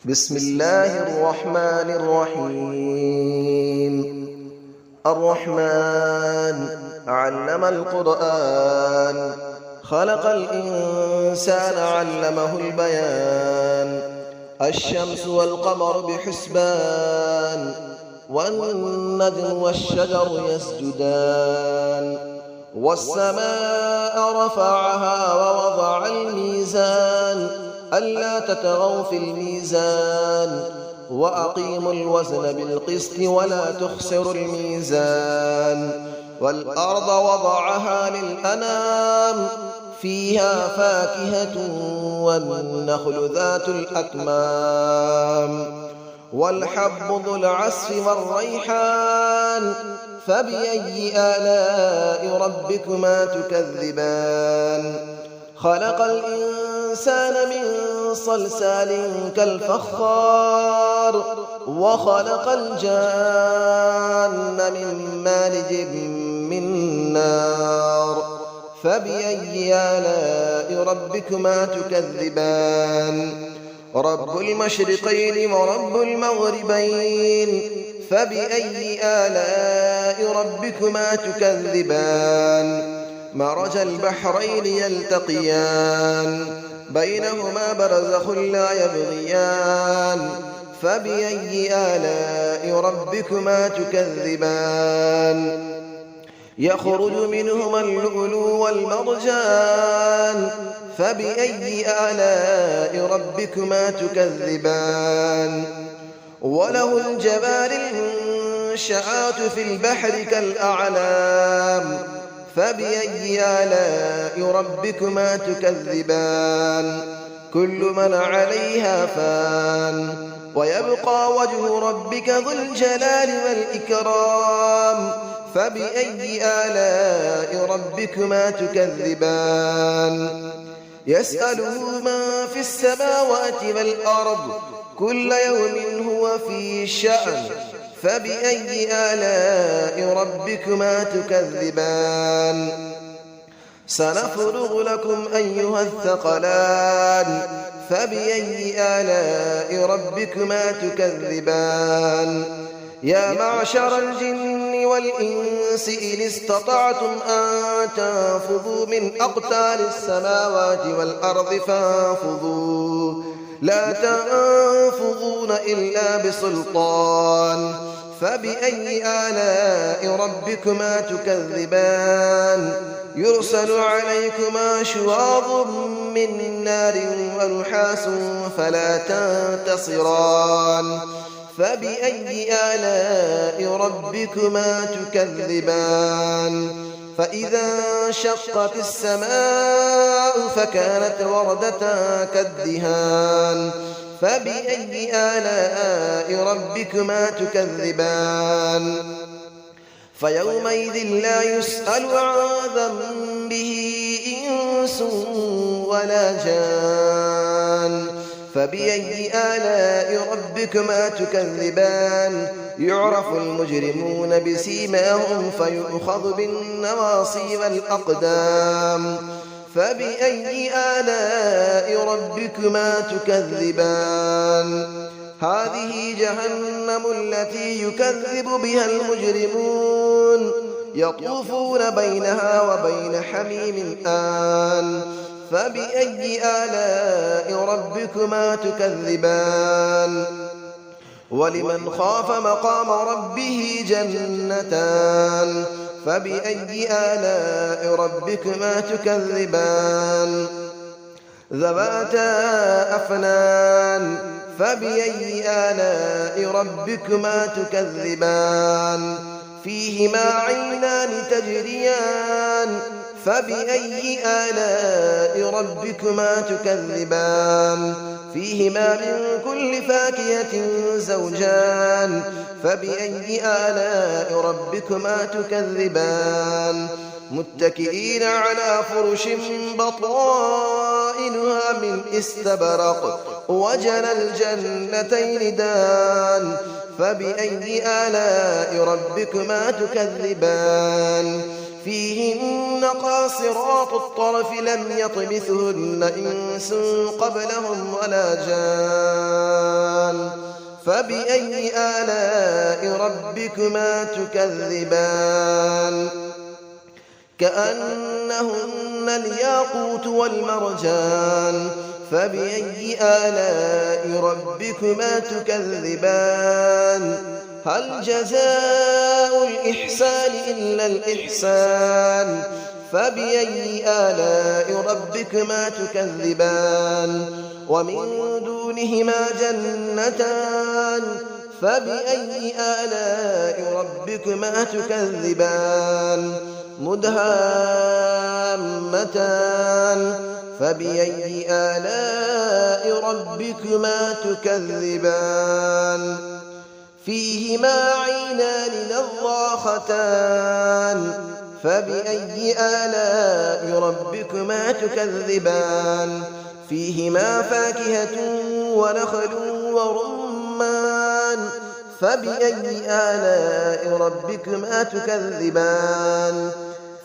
بسم الله الرحمن الرحيم. الرحمن علم القرآن، خلق الإنسان علمه البيان. الشمس والقمر بحسبان، والنجم والشجر يسجدان. والسماء رفعها ووضع الميزان، ألا تطغوا في الميزان، وأقيموا الوزن بالقسط ولا تخسروا الميزان. والأرض وضعها للأنام، فيها فاكهة والنخل ذات الأكمام، والحب ذو العصف والريحان. فبأي آلاء ربكما تكذبان؟ خلق الإنسان من صلصال كالفخار، وخلق الجان من مارج من نار. فبأي آلاء ربكما تكذبان؟ رب المشرقين ورب المغربين. فبأي آلاء ربكما تكذبان؟ مرج البحرين يلتقيان، بينهما برزخ لا يبغيان. فبأي آلاء ربكما تكذبان؟ يخرج منهما اللؤلؤ والمرجان. فبأي آلاء ربكما تكذبان؟ وله الجوار المنشآت في البحر كالأعلام. فبأي آلاء ربكما تكذبان؟ كل من عليها فان، ويبقى وجه ربك ذو الجلال والإكرام. فبأي آلاء ربكما تكذبان؟ يسأله من في السماوات والأرض، كل يوم هو في شأن. فبأي آلاء ربكما تكذبان؟ سنفرغ لكم أيها الثقلان. فبأي آلاء ربكما تكذبان؟ يا معشر الجن والإنس إن استطعتم أن تنفذوا من أقطار السماوات والأرض فانفذوا، لا تنفذون إلا بسلطان. فبأي آلاء ربكما تكذبان؟ يرسل عليكما شواظ من نار ونحاس فلا تنتصران. فبأي آلاء ربكما تكذبان؟ فإذا انشقت السماء فكانت وردة كالدهان. فبأي آلاء ربكما تكذبان؟ فيومئذ لا يسأل عن ذنبه إنس ولا جان. فبأي آلاء ربكما تكذبان؟ يعرف المجرمون بسيماهم فيؤخذ بالنواصي والأقدام. فبأي آلاء ربكما تكذبان؟ هذه جهنم التي يكذب بها المجرمون، يطوفون بينها وبين حميم آن. فبأي آلاء ربكما تكذبان؟ ولمن خاف مقام ربه جنتان. فبأي آلاء ربكما تكذبان؟ ذواتا أفنان. فبأي آلاء ربكما تكذبان؟ فيهما عينان تجريان. فبأي آلاء ربكما تكذبان؟ فيهما من كل فاكهة زوجان. فبأي آلاء ربكما تكذبان؟ متكئين على فرش بطائنها من استبرق، وجنى الجنتين دان. فبأي آلاء ربكما تكذبان؟ فيهن قاصرات الطرف لم يطمثهن إنس قبلهم ولا جان. فبأي آلاء ربكما تكذبان كأنهن الياقوت والمرجان فبأي آلاء ربكما تكذبان هل جزاء الإحسان إلا الإحسان فبأي آلاء ربكما تكذبان ومن دونهما جنتان فبأي آلاء ربكما تكذبان مدهامتان فبأي آلاء ربكما تكذبان فيهما عينان نضاختان فبأي آلاء ربكما تكذبان فيهما فاكهة ونخل ورمان فبأي آلاء ربكما تكذبان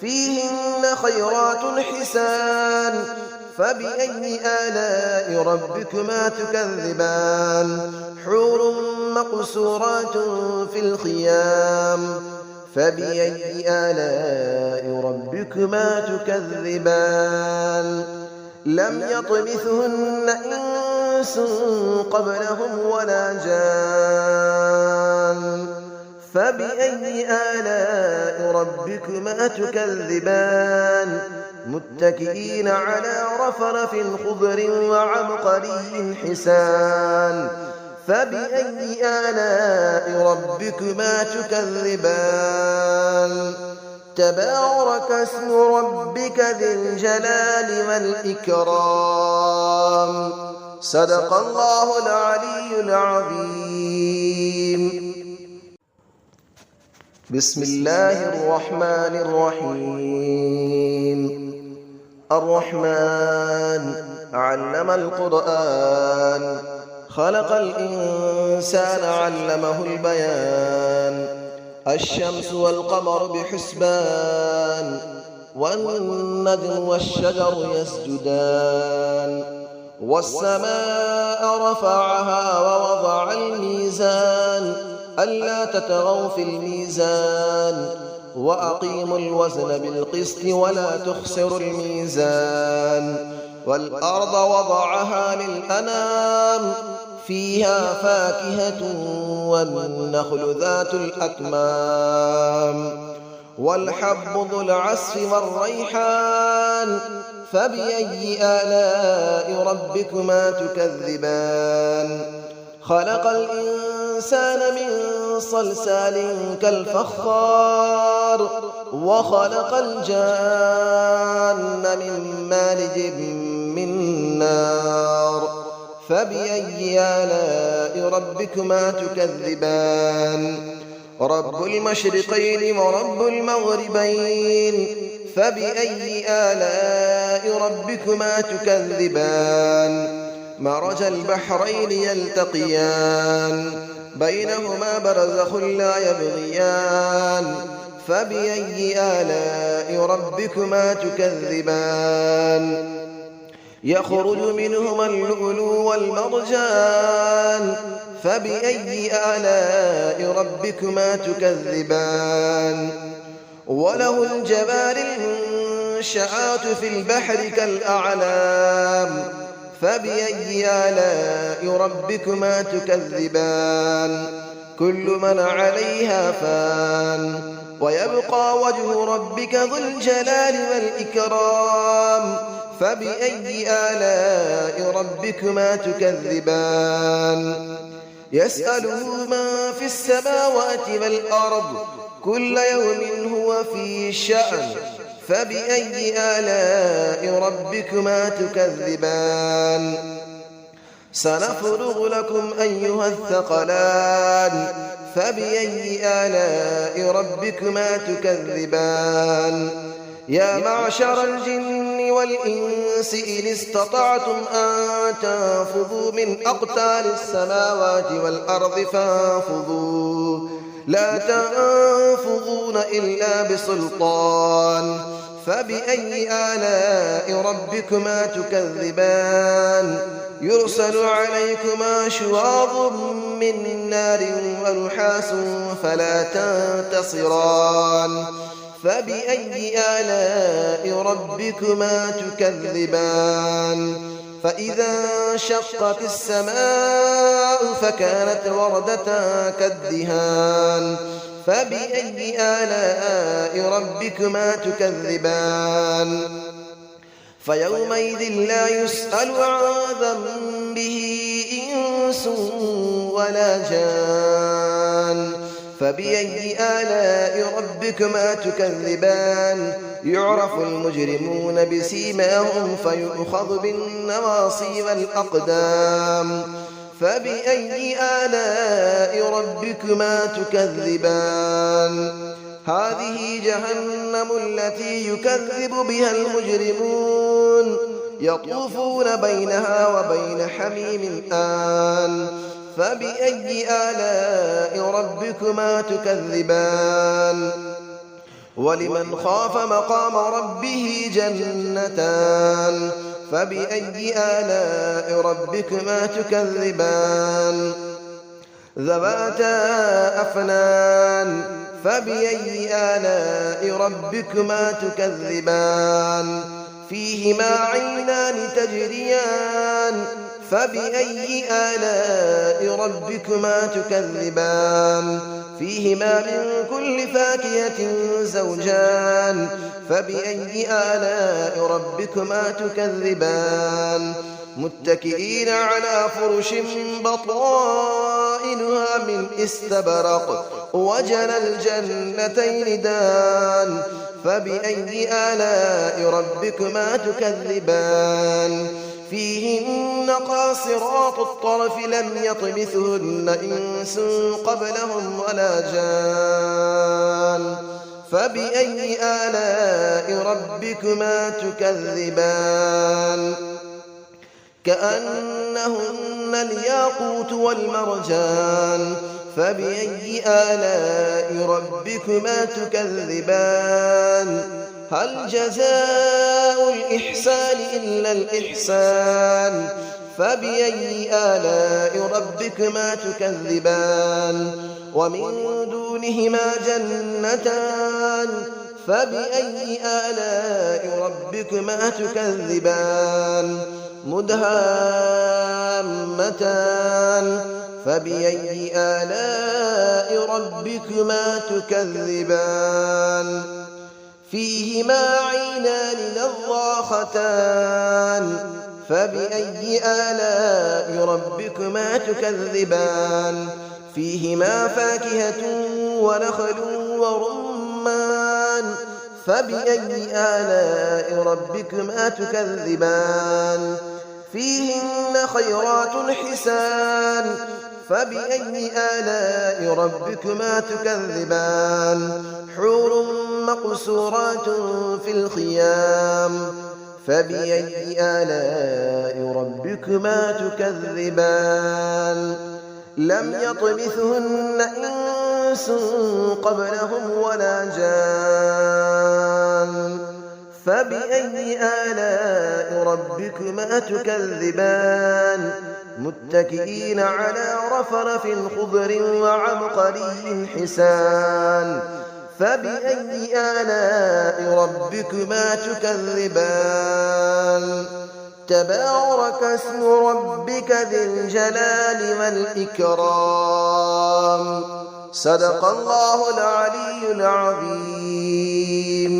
فيهن خيرات حسان فبأي آلاء ربكما تكذبان حور مقصورات في الخيام فبأي آلاء ربكما تكذبان لم يطمثهن إنس قبلهم ولا جان فبأي آلاء ربكما تكذبان متكئين على رفرف خضر وعبقري حسان فبأي آلاء ربكما تكذبان تبارك اسم ربك ذي الجلال والإكرام صدق الله العلي العظيم بسم الله الرحمن الرحيم الرحمن علم القرآن خلق الإنسان علمه البيان الشمس والقمر بحسبان والنجم والشجر يسجدان والسماء رفعها ووضع الميزان ألا تطغوا في الميزان وأقيموا الوزن بالقسط ولا تخسروا الميزان والأرض وضعها للأنام فيها فاكهة والنخل ذات الأكمام والحب ذو العصف والريحان فبأي آلاء ربكما تكذبان خلق الإنسان من صلصال كالفخار وخلق الجان من مارج من نار فبأي آلاء ربكما تكذبان رب المشرقين ورب المغربين فبأي آلاء ربكما تكذبان مرج البحرين يلتقيان بينهما برزخ لا يبغيان فبأي آلاء ربكما تكذبان يخرج منهما اللؤلؤ والمرجان فبأي آلاء ربكما تكذبان وله الجبال المنشآت في البحر كالأعلام فبأي آلاء ربكما تكذبان كل من عليها فان ويبقى وجه ربك ذو الجلال والإكرام فبأي آلاء ربكما تكذبان يسأله من في السماوات والأرض كل يوم هو في شأن فبأي آلاء ربكما تكذبان سنفرغ لكم أيها الثقلان فبأي آلاء ربكما تكذبان يا معشر الجن والإنس إن استطعتم أن تنفذوا من أقطار السماوات والأرض فانفذوا لا تنفذون إلا بسلطان فبأي آلاء ربكما تكذبان يرسل عليكما شواظ من نار ونحاس فلا تنتصران فبأي آلاء ربكما تكذبان فإذا انشقت السماء فكانت وردة كالدهان فبأي آلاء ربكما تكذبان فيومئذ لا يسأل عن ذنبه إنس ولا جان فبأي آلاء ربكما تكذبان يعرف المجرمون بسيماهم فيؤخذ بالنواصي والأقدام فبأي آلاء ربكما تكذبان هذه جهنم التي يكذب بها المجرمون يطوفون بينها وبين حميم آن فبأي آلاء ربكما تكذبان ولمن خاف مقام ربه جنتان فبأي آلاء ربكما تكذبان ذواتا أفنان فبأي آلاء ربكما تكذبان فيهما عينان تجريان فبأي آلاء ربكما تكذبان فيهما من كل فاكهة زوجان فبأي آلاء ربكما تكذبان متكئين على فرش بطائنها من استبرق وجنى الجنتين دان فبأي آلاء ربكما تكذبان فيهن قاصرات الطرف لم يطمثهن إنس قبلهم ولا جان فبأي آلاء ربكما تكذبان كأنهن الياقوت والمرجان فبأي آلاء ربكما تكذبان هل جزاء الإحسان إلا الإحسان فبأي آلاء ربكما تكذبان ومن دونهما جنتان فبأي آلاء ربكما تكذبان مدهامتان فبأي آلاء ربكما تكذبان فيهما عينان نضاختان فبأي آلاء ربكما تكذبان فيهما فاكهة ونخل ورمان فبأي آلاء ربكما تكذبان فيهن خيرات حسان فبأي آلاء ربكما تكذبان حور مقصورات في الخيام فبأي آلاء ربكما تكذبان لم يطمثهن إنس قبلهم ولا جان فبأي آلاء ربكما تكذبان متكئين على رفرف خضر وعبقري حسان فبأي آلاء ربكما تكذبان تبارك اسم ربك ذي الجلال والإكرام صدق الله العلي العظيم.